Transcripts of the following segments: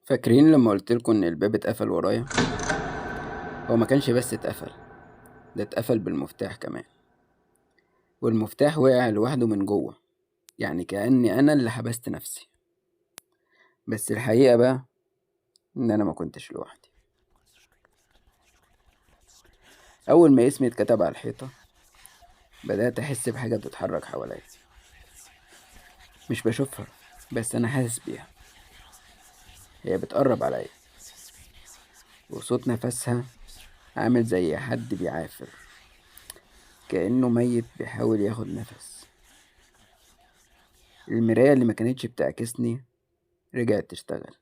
فاكرين لما قلتلكوا ان الباب اتقفل ورايا؟ هو ما كانش بس اتقفل، ده اتقفل بالمفتاح كمان. والمفتاح وقع لوحده من جوه، يعني كأني انا اللي حبست نفسي. بس الحقيقة بقى ان انا ما كنتش لوحدي. اول ما اسمي اتكتب على الحيطة بدأت احس بحاجة بتتحرك حواليا، مش بشوفها بس انا حاسس بيها. هي بتقرب عليا، وصوت نفسها عامل زي حد بيعافر، كأنه ميت بيحاول ياخد نفس. المراية اللي ما كانتش بتعكسني رجعت تشتغل،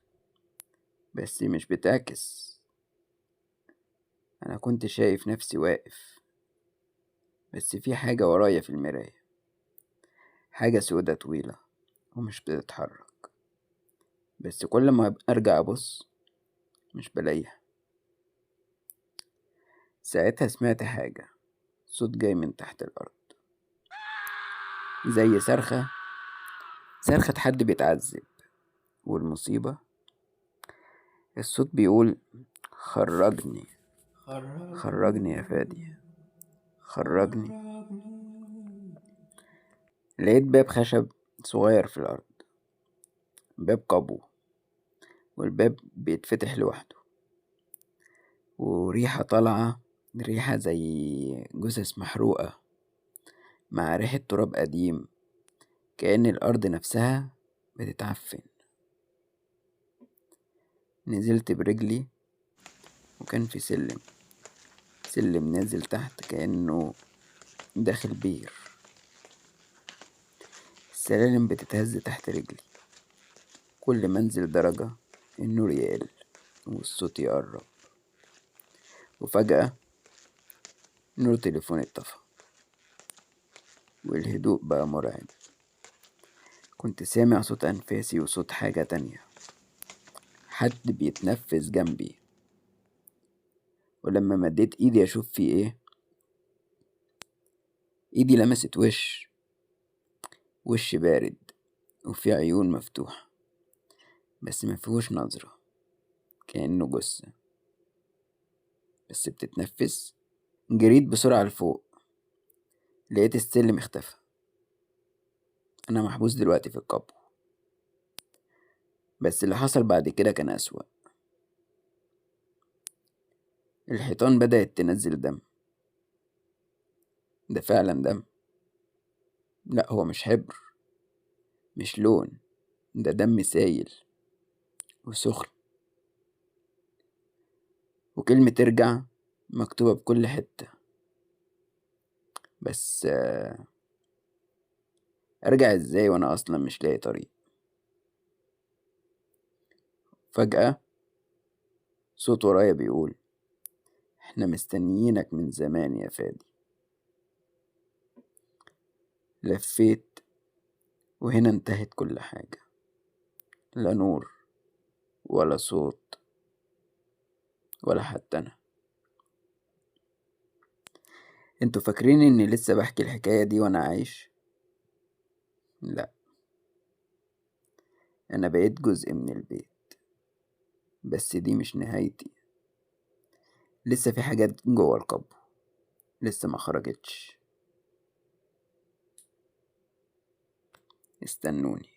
بس مش بتعكس. انا كنت شايف نفسي واقف، بس في حاجة ورايا في المراية، حاجة سودة طويلة ومش بتتحرك. بس كل ما ارجع ابص مش بلاقيها. ساعتها سمعت حاجة، صوت جاي من تحت الارض، زي صرخة حد بيتعذب. والمصيبة الصوت بيقول: خرجني، خرجني يا فادي، خرجني. لقيت باب خشب صغير في الارض، باب قبو، والباب بيتفتح لوحده. وريحة طالعة، ريحة زي جثث محروقة مع ريحة تراب قديم، كأن الأرض نفسها بتتعفن. نزلت برجلي، وكان في سلم نازل تحت كأنه داخل بير. السلالم بتتهز تحت رجلي، كل ما انزل درجة النور يقل والصوت يقرب. وفجأة نور تليفوني اتطفى، والهدوء بقى مرعب. كنت سامع صوت أنفاسي وصوت حاجة تانية، حد بيتنفس جنبي. ولما مديت ايدي اشوف في ايه، ايدي لمست وش بارد وفي عيون مفتوحة، بس ما فيهوش نظرة، كأنه جثة بس بتتنفس. جريت بسرعة لفوق، لقيت السلم اختفى. انا محبوس دلوقتي في القبو. بس اللي حصل بعد كده كان أسوأ. الحيطان بدأت تنزل دم. ده فعلا دم، لا هو مش حبر، مش لون، ده دم سايل وسخن. وكلمة ارجع مكتوبة بكل حتة، بس ارجع ازاي وانا اصلا مش لاقي طريق؟ فجأة صوت ورايا بيقول: احنا مستنيينك من زمان يا فادي. لفيت، وهنا انتهت كل حاجة، لا نور ولا صوت ولا حتى انا. انتوا فاكرين اني لسه بحكي الحكاية دي وانا عايش؟ لا، انا بقيت جزء من البيت، بس دي مش نهايتي. لسه في حاجات جوه القبو لسه ما خرجتش. استنوني.